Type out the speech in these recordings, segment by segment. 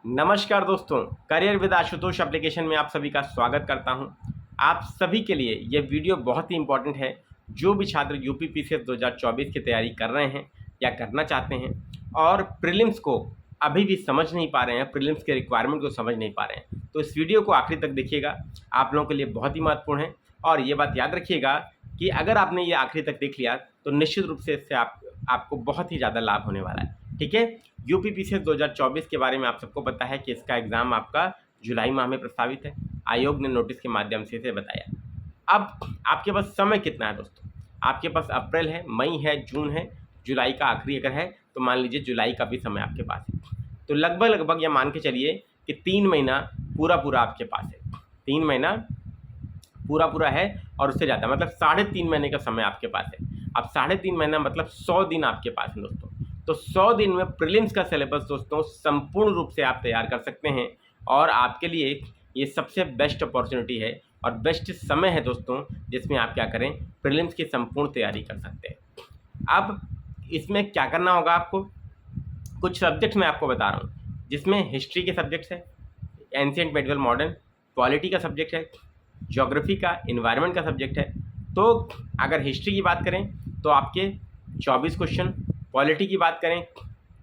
नमस्कार दोस्तों, career with Ashutosh application में आप सभी का स्वागत करता हूं। आप सभी के लिए ये वीडियो बहुत ही इंपॉर्टेंट है। जो भी छात्र यूपी पीसीएस 2024 की तैयारी कर रहे हैं या करना चाहते हैं और प्रीलिम्स को अभी भी समझ नहीं पा रहे हैं, प्रीलिम्स के रिक्वायरमेंट को समझ नहीं पा रहे हैं, तो इस वीडियो को आखिरी तक देखिएगा। आप लोगों के लिए बहुत ही महत्वपूर्ण है। और ये बात याद रखिएगा कि अगर आपने ये आखिरी तक देख लिया तो निश्चित रूप से इससे आपको बहुत ही ज़्यादा लाभ होने वाला है। ठीक है, यूपी पीसीएस 2024 के बारे में आप सबको पता है कि इसका एग्ज़ाम आपका जुलाई माह में प्रस्तावित है। आयोग ने नोटिस के माध्यम से इसे बताया। अब आपके पास समय कितना है दोस्तों? आपके पास अप्रैल है, मई है, जून है, जुलाई का आखिरी अगर है तो मान लीजिए जुलाई का भी समय आपके पास है। तो लगभग यह मान के चलिए कि 3 महीना पूरा आपके पास है। 3 महीना पूरा है और उससे ज़्यादा मतलब 3.5 महीने का समय आपके पास है। अब 3.5 महीना मतलब 100 दिन आपके पास है दोस्तों। तो 100 दिन में प्रीलिम्स का सिलेबस दोस्तों संपूर्ण रूप से आप तैयार कर सकते हैं और आपके लिए ये सबसे बेस्ट अपॉर्चुनिटी है और बेस्ट समय है दोस्तों, जिसमें आप क्या करें, प्रीलिम्स की संपूर्ण तैयारी कर सकते हैं। अब इसमें क्या करना होगा आपको, कुछ सब्जेक्ट्स मैं आपको बता रहा हूँ, जिसमें हिस्ट्री के सब्जेक्ट्स है, एंशिएंट मेडिवल मॉडर्न, पॉलिटी का सब्जेक्ट है, ज्योग्राफी का, इन्वायरमेंट का सब्जेक्ट है। तो अगर हिस्ट्री की बात करें तो आपके 24 क्वेश्चन, पॉलिटी की बात करें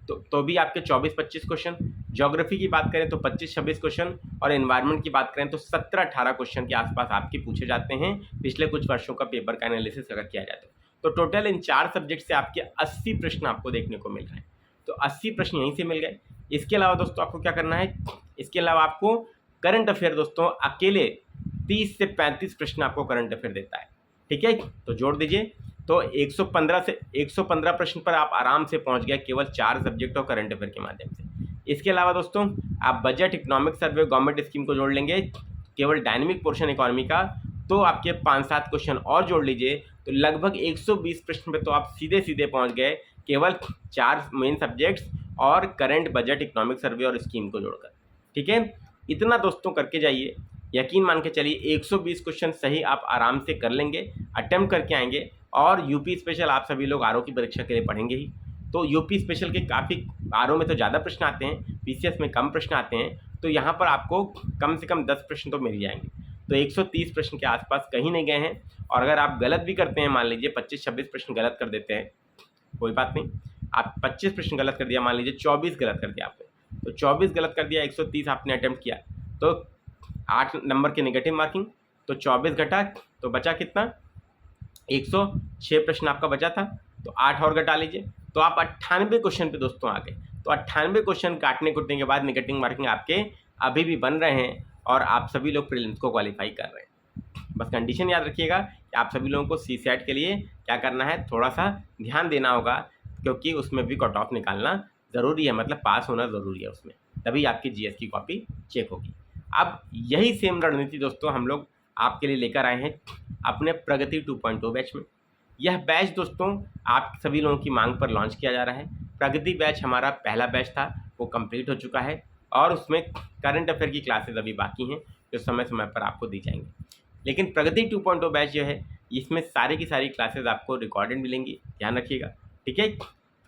तो भी आपके 24-25 क्वेश्चन, ज्योग्राफी की बात करें तो 25-26 क्वेश्चन और इन्वायरमेंट की बात करें तो 17-18 क्वेश्चन के आसपास आपके पूछे जाते हैं। पिछले कुछ वर्षों का पेपर का एनालिसिस अगर किया जाए तो टोटल इन 4 सब्जेक्ट से आपके 80 प्रश्न आपको देखने को मिल रहे हैं। तो 80 प्रश्न यहीं से मिल गए। इसके अलावा दोस्तों आपको क्या करना है, इसके अलावा आपको करंट अफेयर दोस्तों अकेले 30 से 35 प्रश्न आपको करंट अफेयर देता है। ठीक है, तो जोड़ दीजिए। तो 115 प्रश्न पर आप आराम से पहुंच गए केवल 4 सब्जेक्ट और करंट अफेयर के माध्यम से। इसके अलावा दोस्तों आप budget, economic survey, government scheme को जोड़ लेंगे, केवल डायनेमिक पोर्शन इकोनॉमी का, तो आपके 5-7 क्वेश्चन और जोड़ लीजिए तो लगभग 120 प्रश्न पे तो आप सीधे पहुंच गए केवल 4 मेन सब्जेक्ट्स और करंट, बजट, इकोनॉमिक सर्वे और स्कीम को जोड़कर। ठीक है, इतना दोस्तों करके जाइए, यकीन मान के चलिए 120 क्वेश्चन सही आप आराम से कर लेंगे, अटेम्प्ट करके आएंगे। और यूपी स्पेशल आप सभी लोग आरओ की परीक्षा के लिए पढ़ेंगे ही, तो यूपी स्पेशल के काफ़ी, आरओ में तो ज़्यादा प्रश्न आते हैं, पीसीएस में कम प्रश्न आते हैं, तो यहाँ पर आपको कम से कम 10 प्रश्न तो मिल जाएंगे। तो 130 प्रश्न के आसपास कहीं नहीं गए हैं। और अगर आप गलत भी करते हैं, मान लीजिए 25-26 प्रश्न गलत कर देते हैं, कोई बात नहीं, आप 25 प्रश्न गलत कर दिया, मान लीजिए 24 गलत कर दिया आपने, तो 24 गलत कर दिया, 130 आपने अटेम्प्ट किया तो 8 नंबर की नेगेटिव मार्किंग, तो 24 घटा तो बचा कितना, 106 प्रश्न आपका बचा था, तो 8 और घटा लीजिए तो आप 98 क्वेश्चन पे दोस्तों आ गए। तो 98 क्वेश्चन काटने कूटने के बाद नेगेटिव मार्किंग आपके अभी भी बन रहे हैं और आप सभी लोग प्रीलिम्स को क्वालिफाई कर रहे हैं। बस कंडीशन याद रखिएगा कि आप सभी लोगों को सीसैट के लिए क्या करना है, थोड़ा सा ध्यान देना होगा, क्योंकि उसमें भी कट ऑफ निकालना ज़रूरी है, मतलब पास होना ज़रूरी है उसमें, तभी आपकी जीएस की कॉपी चेक होगी। अब यही सेम रणनीति दोस्तों हम लोग आपके लिए लेकर आए हैं अपने प्रगति 2.0 बैच में। यह बैच दोस्तों आप सभी लोगों की मांग पर लॉन्च किया जा रहा है। प्रगति बैच हमारा पहला बैच था, वो कंप्लीट हो चुका है और उसमें करंट अफेयर की क्लासेस अभी बाकी हैं जो समय समय पर आपको दी जाएंगी। लेकिन प्रगति 2.0 बैच जो है, इसमें सारी की सारी क्लासेस आपको रिकॉर्डेड मिलेंगी, ध्यान रखिएगा। ठीक है,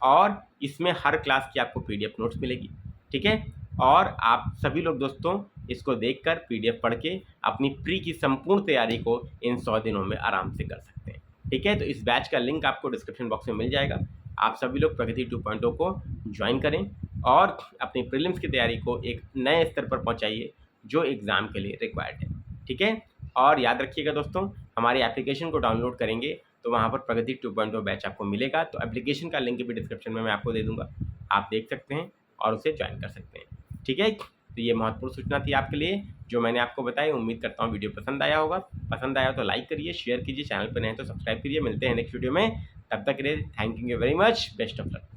और इसमें हर क्लास की आपको पीडीएफ नोट्स मिलेगी। ठीक है, और आप सभी लोग दोस्तों इसको देखकर पीडीएफ पढ़ के अपनी प्री की संपूर्ण तैयारी को इन 100 दिनों में आराम से कर सकते हैं। ठीक है, तो इस बैच का लिंक आपको डिस्क्रिप्शन बॉक्स में मिल जाएगा। आप सभी लोग प्रगति 2.0 को ज्वाइन करें और अपनी प्रीलिम्स की तैयारी को एक नए स्तर पर पहुंचाइए जो एग्ज़ाम के लिए रिक्वायर्ड है। ठीक है, और याद रखिएगा दोस्तों, हमारी एप्लीकेशन को डाउनलोड करेंगे तो वहाँ पर प्रगति 2.0 बैच आपको मिलेगा, तो एप्लीकेशन का लिंक भी डिस्क्रिप्शन में मैं आपको दे दूँगा, आप देख सकते हैं और उसे ज्वाइन कर सकते हैं। ठीक है, तो ये महत्वपूर्ण सूचना थी आपके लिए जो मैंने आपको बताई। उम्मीद करता हूँ वीडियो पसंद आया होगा। पसंद आया तो लाइक करिए, शेयर कीजिए, चैनल पर नए हैं तो सब्सक्राइब करिए। मिलते हैं नेक्स्ट वीडियो में, तब तक के लिए thank you very much, best of luck.